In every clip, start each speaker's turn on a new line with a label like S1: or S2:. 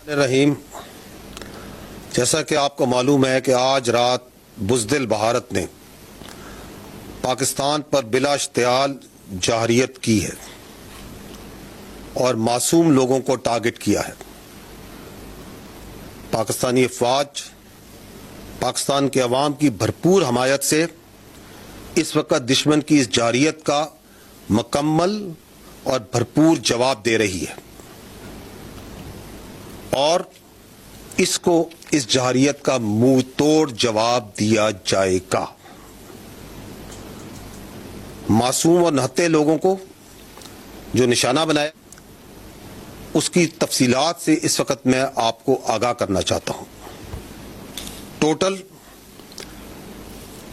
S1: رحیم، جیسا کہ آپ کو معلوم ہے کہ آج رات بزدل بھارت نے پاکستان پر بلا اشتعال جارحیت کی ہے اور معصوم لوگوں کو ٹارگٹ کیا ہے۔ پاکستانی افواج پاکستان کے عوام کی بھرپور حمایت سے اس وقت دشمن کی اس جارحیت کا مکمل اور بھرپور جواب دے رہی ہے اور اس جارحیت کا منہ توڑ جواب دیا جائے گا۔ معصوم اور نہتے لوگوں کو جو نشانہ بنایا، اس کی تفصیلات سے اس وقت میں آپ کو آگاہ کرنا چاہتا ہوں۔ ٹوٹل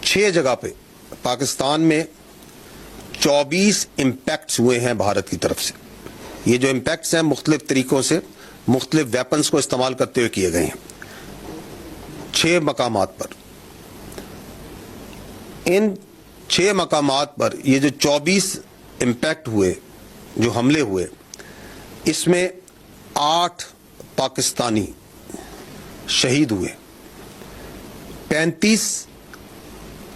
S1: 6 جگہ پہ پاکستان میں 24 امپیکٹس ہوئے ہیں بھارت کی طرف سے۔ یہ جو امپیکٹس ہیں مختلف طریقوں سے مختلف ویپنز کو استعمال کرتے ہوئے کیے گئے ہیں 6 مقامات پر۔ ان 6 مقامات پر یہ جو 24 امپیکٹ ہوئے، جو حملے ہوئے، اس میں 8 پاکستانی شہید ہوئے، 35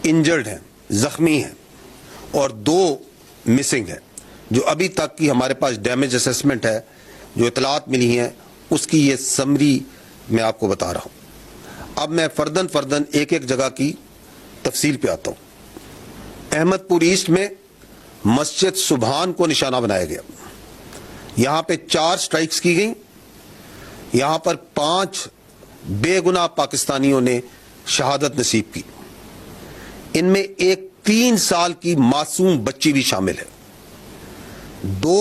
S1: انجرڈ ہیں، زخمی ہیں، اور 2 مسنگ ہیں۔ جو ابھی تک کی ہمارے پاس ڈیمیج اسیسمنٹ ہے، جو اطلاعات ملی ہیں، اس کی یہ سمری میں آپ کو بتا رہا ہوں۔ اب میں فردن ایک جگہ کی تفصیل پہ آتا ہوں۔ احمد پور ایسٹ میں مسجد سبحان کو نشانہ بنایا گیا، یہاں پہ 4 سٹرائکس کی گئیں، یہاں پر 5 بے گناہ پاکستانیوں نے شہادت نصیب کی۔ ان میں ایک 3 سال کی معصوم بچی بھی شامل ہے۔ 2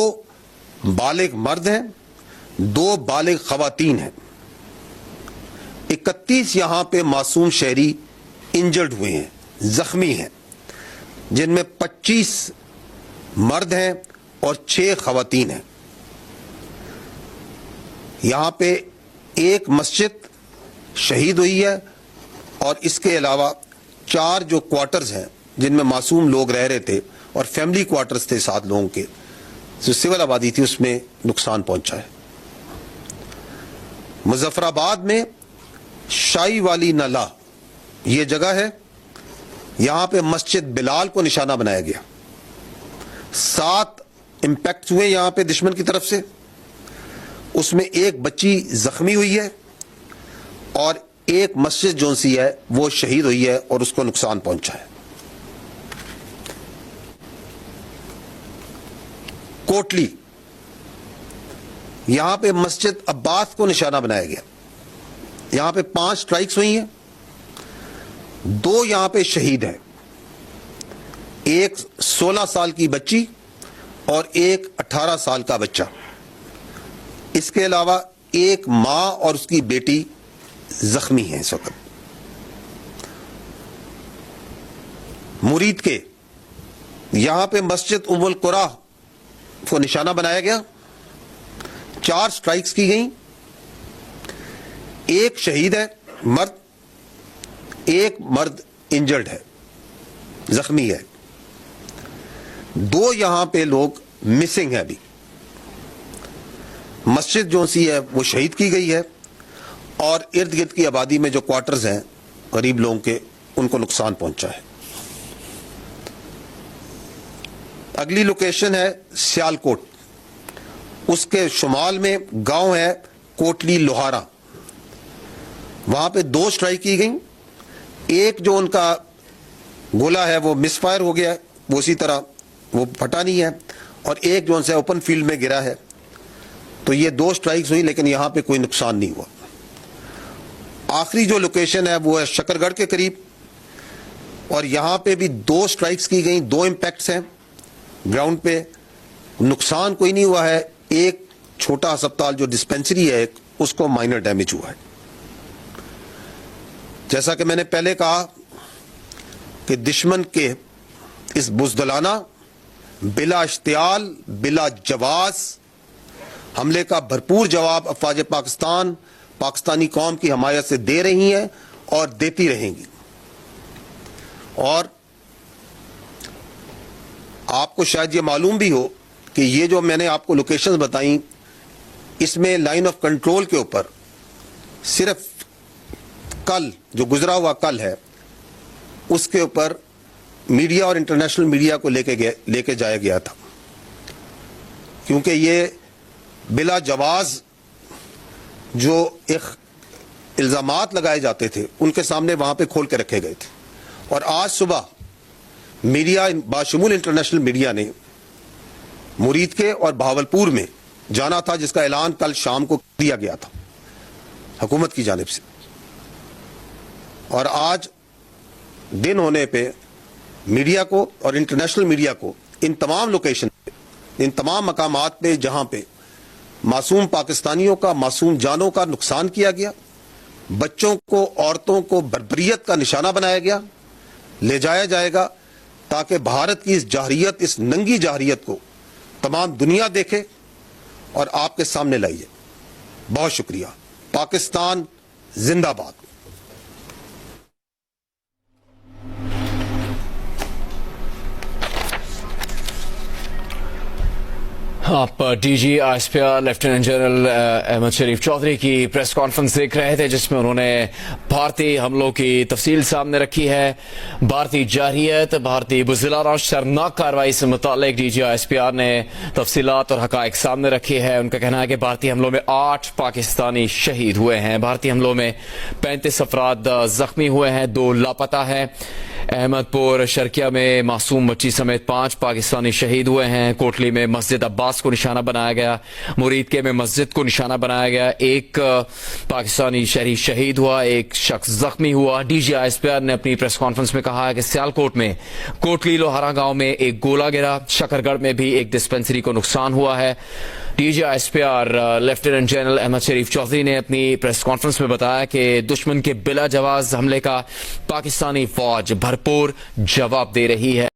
S1: بالغ مرد ہیں، 2 بالغ خواتین ہیں۔ 31 یہاں پہ معصوم شہری انجرڈ ہوئے ہیں، زخمی ہیں، جن میں 25 مرد ہیں اور 6 خواتین ہیں۔ یہاں پہ ایک مسجد شہید ہوئی ہے اور اس کے علاوہ 4 جو کوارٹرز ہیں جن میں معصوم لوگ رہ رہے تھے اور فیملی کوارٹرز تھے 7 لوگوں کے، جو سول آبادی تھی، اس میں نقصان پہنچا ہے۔ مظفر آباد میں شاہی والی نالہ یہ جگہ ہے، یہاں پہ مسجد بلال کو نشانہ بنایا گیا۔ 7 امپیکٹ ہوئے یہاں پہ دشمن کی طرف سے، اس میں ایک بچی زخمی ہوئی ہے اور ایک مسجد جو سی ہے وہ شہید ہوئی ہے اور اس کو نقصان پہنچا ہے۔ کوٹلی، یہاں پہ مسجد عباس کو نشانہ بنایا گیا، یہاں پہ 5 سٹرائکس ہوئی ہیں، 2 یہاں پہ شہید ہیں، ایک 16 سال کی بچی اور ایک 18 سال کا بچہ۔ اس کے علاوہ ایک ماں اور اس کی بیٹی زخمی ہیں اس وقت۔ مرید کے یہاں پہ مسجد ام القریٰ کو نشانہ بنایا گیا، 4 سٹرائکس کی گئیں، ایک شہید ہے مرد، ایک مرد انجرڈ ہے، زخمی ہے، 2 یہاں پہ لوگ مسنگ ہیں ابھی۔ مسجد جو سی ہے وہ شہید کی گئی ہے اور ارد گرد کی آبادی میں جو کوارٹرز ہیں غریب لوگوں کے، ان کو نقصان پہنچا ہے۔ اگلی لوکیشن ہے سیالکوٹ، اس کے شمال میں گاؤں ہے کوٹلی لوہارا، وہاں پہ 2 سٹرائک کی گئیں، ایک جو ان کا گولا ہے وہ مس فائر ہو گیا ہے، وہ اسی طرح وہ پھٹا نہیں ہے، اور ایک جو ان سے اوپن فیلڈ میں گرا ہے۔ تو یہ 2 سٹرائکس ہوئی لیکن یہاں پہ کوئی نقصان نہیں ہوا۔ آخری جو لوکیشن ہے وہ ہے شکر گڑھ کے قریب، اور یہاں پہ بھی 2 سٹرائکس کی گئیں، 2 امپیکٹس ہیں گراؤنڈ پہ، نقصان کوئی نہیں ہوا ہے۔ ایک چھوٹا ہسپتال جو ڈسپینسری ہے اس کو مائنر ڈیمیج ہوا ہے۔ جیسا کہ میں نے پہلے کہا کہ دشمن کے اس بزدلانہ، بلا اشتعال، بلا جواز حملے کا بھرپور جواب افواج پاکستان پاکستانی قوم کی حمایت سے دے رہی ہیں اور دیتی رہیں گی۔ اور آپ کو شاید یہ معلوم بھی ہو کہ یہ جو میں نے آپ کو لوکیشنز بتائیں، اس میں لائن آف کنٹرول کے اوپر صرف کل جو گزرا ہوا کل ہے اس کے اوپر میڈیا اور انٹرنیشنل میڈیا کو لے کے جایا گیا تھا، کیونکہ یہ بلا جواز جو الزامات لگائے جاتے تھے ان کے سامنے وہاں پہ کھول کے رکھے گئے تھے. اور آج صبح میڈیا باشمول انٹرنیشنل میڈیا نے مرید کے اور بہاولپور میں جانا تھا، جس کا اعلان کل شام کو دیا گیا تھا حکومت کی جانب سے. اور آج دن ہونے پہ میڈیا کو اور انٹرنیشنل میڈیا کو ان تمام لوکیشن پہ، ان تمام مقامات پہ جہاں پہ معصوم پاکستانیوں کا، معصوم جانوں کا نقصان کیا گیا، بچوں کو، عورتوں کو بربریت کا نشانہ بنایا گیا، لے جایا جائے گا تاکہ بھارت کی اس جارحیت، اس ننگی جارحیت کو تمام دنیا دیکھے اور آپ کے سامنے لائیے. بہت شکریہ. پاکستان زندہ باد.
S2: آپ D G S P R lieutenant general Ahmed Sharif Chaudhry کی پریس کانفرنس دیکھ رہے تھے، جس میں انہوں نے بھارتی حملوں کی تفصیل سامنے رکھی ہے. بھارتی جارحیت، بھارتی بزدلانہ شرمناک کارروائی سے متعلق D G S P R نے تفصیلات اور حقائق سامنے رکھی ہے. ان کا کہنا ہے کہ بھارتی حملوں میں 8 پاکستانی شہید ہوئے ہیں. بھارتی حملوں میں 35 افراد زخمی ہوئے ہیں، 2 لاپتہ ہیں. احمد پور شرکیہ میں معصوم بچی سمیت 5 پاکستانی شہید ہوئے ہیں. کوٹلی میں مسجد عباس کو نشانہ بنایا گیا. مرید کے میں مسجد کو نشانہ بنایا گیا. 1 پاکستانی شہری شہید ہوا، 1 شخص زخمی ہوا. D G S P R نے اپنی پریس کانفرنس میں کہا ہے کہ سیالکوٹ میں کوٹلی لوہارا گاؤں میں 1 گولہ گرا. شکرگڑھ میں بھی 1 ڈسپنسری کو نقصان ہوا ہے. D G S P R lieutenant general Ahmed Sharif Chaudhry نے اپنی پریس کانفرنس میں بتایا کہ دشمن کے بلا جواز حملے کا پاکستانی فوج بھرپور جواب دے رہی ہے.